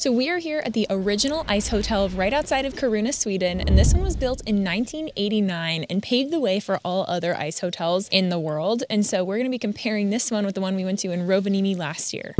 So we are here at the original ice hotel right outside of Kiruna, Sweden, and this one was built in 1989 and paved the way for all other ice hotels in the world. And so we're going to be comparing this one with the one we went to in Rovaniemi last year.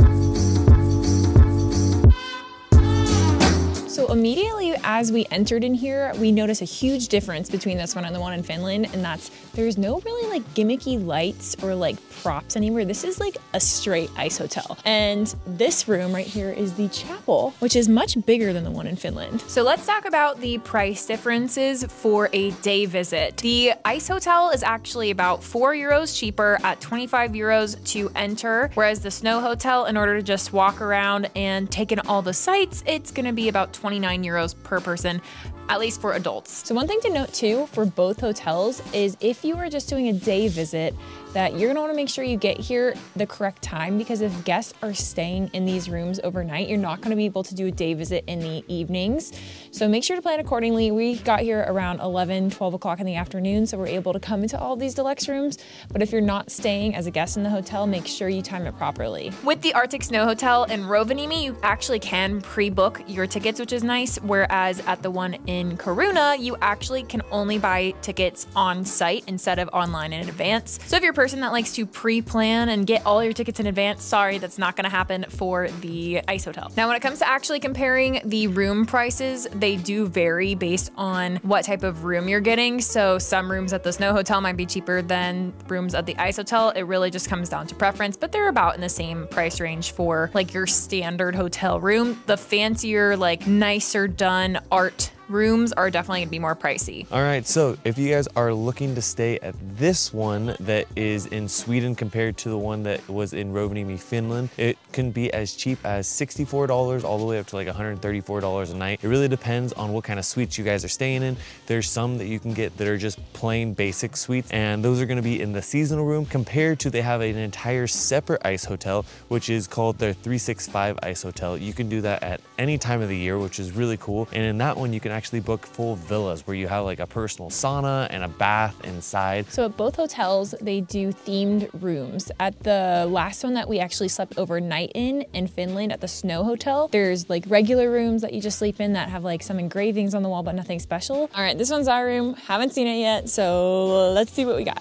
So immediately as we entered in here, we noticed a huge difference between this one and the one in Finland, and that's there's no really like gimmicky lights or like props anywhere. This is like a straight ice hotel. And this room right here is the chapel, which is much bigger than the one in Finland. So let's talk about the price differences for a day visit. The ice hotel is actually about 4 euros cheaper at 25 euros to enter, whereas the snow hotel, in order to just walk around and take in all the sights, it's gonna be about 29 euros per person, at least for adults. So one thing to note too for both hotels is if you are just doing a day visit, that you're gonna wanna make sure you get here the correct time, because if guests are staying in these rooms overnight, you're not gonna be able to do a day visit in the evenings. So make sure to plan accordingly. We got here around 11, 12 o'clock in the afternoon, so we're able to come into all these deluxe rooms. But if you're not staying as a guest in the hotel, make sure you time it properly. With the Arctic SnowHotel in Rovaniemi, you actually can pre-book your tickets, which is nice, whereas at the one in Kiruna, you actually can only buy tickets on site instead of online in advance. So if you're a person that likes to pre-plan and get all your tickets in advance, sorry, that's not gonna happen for the ice hotel. Now, when it comes to actually comparing the room prices, they do vary based on what type of room you're getting. So some rooms at the snow hotel might be cheaper than rooms at the ice hotel. It really just comes down to preference, but they're about in the same price range for like your standard hotel room. The fancier, like nicer done art rooms are definitely gonna be more pricey. All right, so if you guys are looking to stay at this one that is in Sweden compared to the one that was in Rovaniemi, Finland, it can be as cheap as $64 all the way up to like $134 a night. It really depends on what kind of suites you guys are staying in. There's some that you can get that are just plain basic suites, and those are gonna be in the seasonal room, compared to they have an entire separate ice hotel, which is called their 365 ice hotel. You can do that at any time of the year, which is really cool. And in that one, you can actually book full villas where you have like a personal sauna and a bath inside. So at both hotels, they do themed rooms. At the last one that we actually slept overnight in Finland at the Snow Hotel, there's like regular rooms that you just sleep in that have like some engravings on the wall, but nothing special. All right, this one's our room. Haven't seen it yet, so let's see what we got.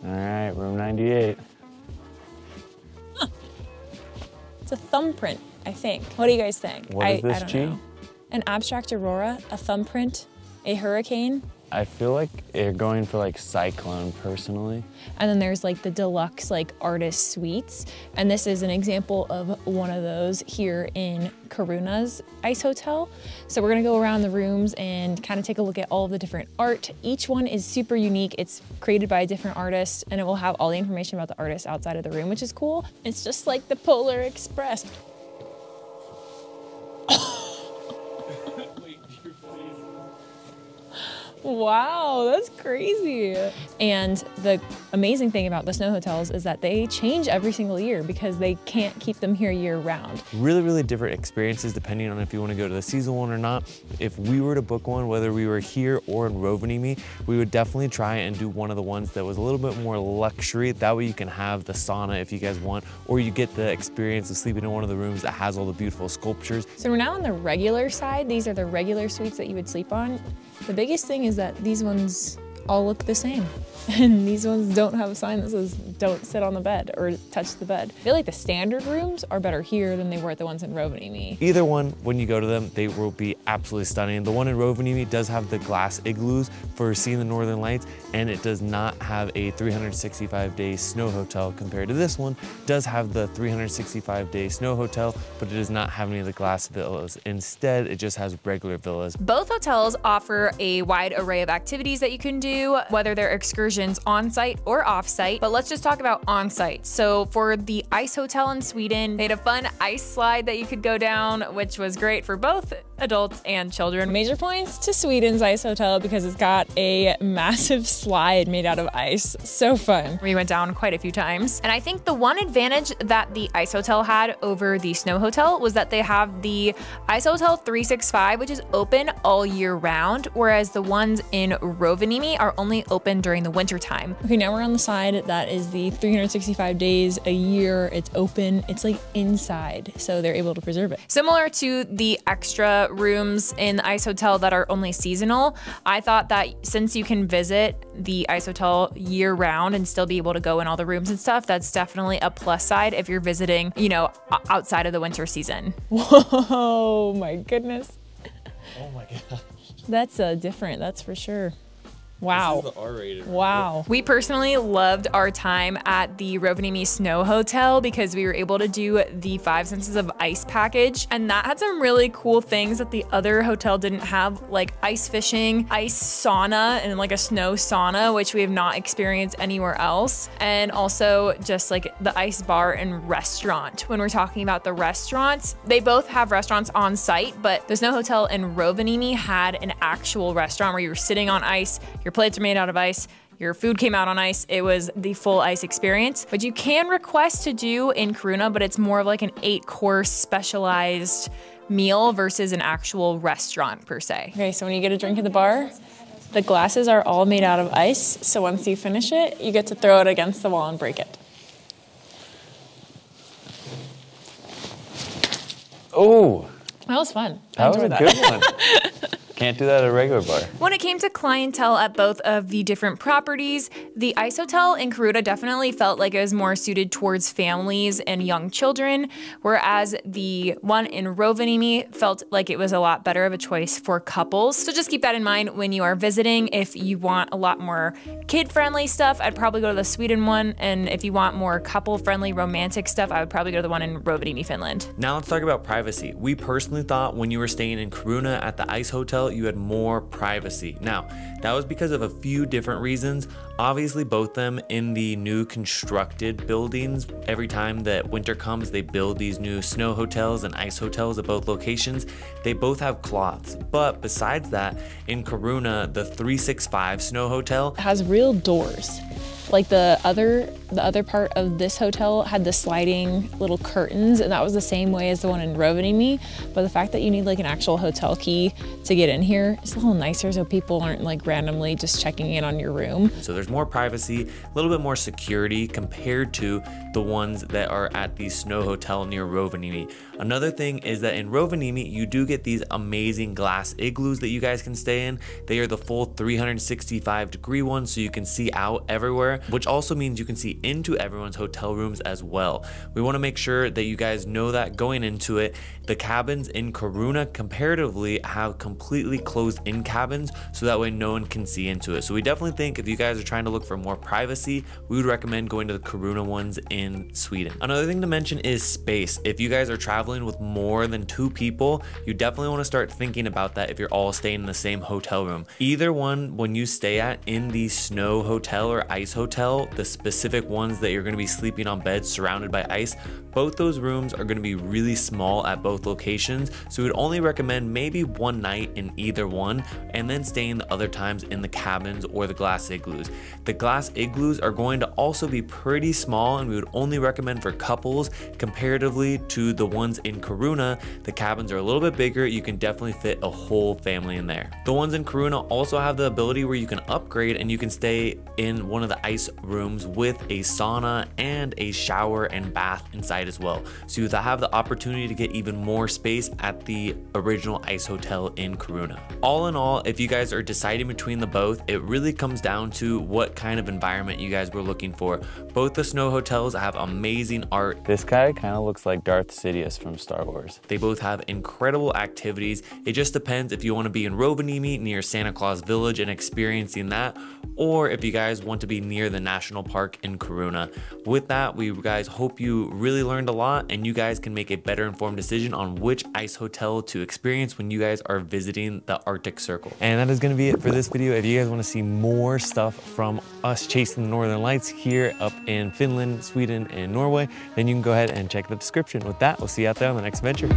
All right, room 98. Huh. It's a thumbprint, I think. What do you guys think? What is this, I don't Chi? know. An abstract aurora, a thumbprint, a hurricane. I feel like you're going for like cyclone personally. And then there's like the deluxe like artist suites. And this is an example of one of those here in Kiruna's ice hotel. So we're gonna go around the rooms and kind of take a look at all of the different art. Each one is super unique. It's created by a different artist, and it will have all the information about the artist outside of the room, which is cool. It's just like the Polar Express. Wow, that's crazy. And the amazing thing about the snow hotels is that they change every single year because they can't keep them here year round. Really, really different experiences depending on if you want to go to the seasonal one or not. If we were to book one, whether we were here or in Rovaniemi, we would definitely try and do one of the ones that was a little bit more luxury. That way you can have the sauna if you guys want, or you get the experience of sleeping in one of the rooms that has all the beautiful sculptures. So we're now on the regular side. These are the regular suites that you would sleep on. The biggest thing is that these ones all look the same. And these ones don't have a sign that says don't sit on the bed or touch the bed. I feel like the standard rooms are better here than they were at the ones in Rovaniemi. Either one, when you go to them, they will be absolutely stunning. The one in Rovaniemi does have the glass igloos for seeing the northern lights, and it does not have a 365-day snow hotel compared to this one. It does have the 365-day snow hotel, but it does not have any of the glass villas. Instead, it just has regular villas. Both hotels offer a wide array of activities that you can do, whether they're excursions on-site or off-site, but let's just talk about on-site. So for the ice hotel in Sweden, they had a fun ice slide that you could go down, which was great for both adults and children. Major points to Sweden's ice hotel because it's got a massive slide made out of ice. So fun. We went down quite a few times. And I think the one advantage that the ice hotel had over the snow hotel was that they have the ice hotel 365, which is open all year round, whereas the ones in Rovaniemi are only open during the winter time. Okay, now we're on the side that is the 365 days a year. It's open. It's like inside, so they're able to preserve it. Similar to the extra rooms in the ice hotel that are only seasonal, I thought that since you can visit the ice hotel year round and still be able to go in all the rooms and stuff, that's definitely a plus side if you're visiting, you know, outside of the winter season. Whoa, my goodness. Oh my gosh. That's different, that's for sure. Wow. This is the R-rated. Wow. We personally loved our time at the Rovaniemi SnowHotel because we were able to do the 5 Senses of Ice package, and that had some really cool things that the other hotel didn't have, like ice fishing, ice sauna, and like a snow sauna, which we have not experienced anywhere else. And also just like the ice bar and restaurant. When we're talking about the restaurants, they both have restaurants on site, but the SnowHotel in Rovaniemi had an actual restaurant where you were sitting on ice, your plates are made out of ice, your food came out on ice. It was the full ice experience, which you can request to do in Kiruna, but it's more of like an 8-course specialized meal versus an actual restaurant per se. Okay, so when you get a drink at the bar, the glasses are all made out of ice. So once you finish it, you get to throw it against the wall and break it. Oh, that was fun. That was a good one. Can't do that at a regular bar. When it came to clientele at both of the different properties, the ice hotel in Kiruna definitely felt like it was more suited towards families and young children, whereas the one in Rovaniemi felt like it was a lot better of a choice for couples. So just keep that in mind when you are visiting. If you want a lot more kid-friendly stuff, I'd probably go to the Sweden one, and if you want more couple-friendly romantic stuff, I would probably go to the one in Rovaniemi, Finland. Now let's talk about privacy. We personally thought when you were staying in Kiruna at the ice hotel, you had more privacy. Now, that was because of a few different reasons. Obviously, both them in the new constructed buildings. Every time that winter comes, they build these new snow hotels and ice hotels at both locations. They both have cloths. But besides that, in Kiruna, the 365 Snow Hotel has real doors. Like the other part of this hotel had the sliding little curtains, and that was the same way as the one in Rovaniemi. But the fact that you need like an actual hotel key to get in here is a little nicer, so people aren't like randomly just checking in on your room. So there's more privacy, a little bit more security compared to the ones that are at the Snow Hotel near Rovaniemi. Another thing is that in Rovaniemi, you do get these amazing glass igloos that you guys can stay in. They are the full 365-degree ones, so you can see out everywhere, which also means you can see into everyone's hotel rooms as well. We want to make sure that you guys know that going into it. The cabins in Kiruna comparatively have completely closed-in cabins, so that way no one can see into it. So we definitely think if you guys are trying to look for more privacy, we would recommend going to the Kiruna ones in Sweden. Another thing to mention is space. If you guys are traveling with more than 2 people, you definitely want to start thinking about that if you're all staying in the same hotel room. Either one, when you stay at in the Snow Hotel or Ice Hotel, the specific ones that you're going to be sleeping on beds surrounded by ice, both those rooms are going to be really small at both locations, so we'd only recommend maybe one night in either one and then staying the other times in the cabins or the glass igloos. The glass igloos are going to also be pretty small, and we would only recommend for couples comparatively to the ones in Kiruna. The cabins are a little bit bigger. You can definitely fit a whole family in there. The ones in Kiruna also have the ability where you can upgrade and you can stay in one of the ice rooms with a sauna and a shower and bath inside as well. So you have the opportunity to get even more space at the original ice hotel in Kiruna. All in all, if you guys are deciding between the both, it really comes down to what kind of environment you guys were looking for. Both the snow hotels have amazing art. This guy kind of looks like Darth Sidious from Star Wars. They both have incredible activities. It just depends if you want to be in Rovaniemi near Santa Claus Village and experiencing that, or if you guys want to be near the national park in Kiruna. With that, we guys hope you really learned a lot and you guys can make a better informed decision on which ice hotel to experience when you guys are visiting the Arctic Circle. And that is going to be it for this video. If you guys want to see more stuff from us chasing the Northern Lights here up in Finland, Sweden, and Norway, then you can go ahead and check the description. With that, we'll see you out there on the next adventure.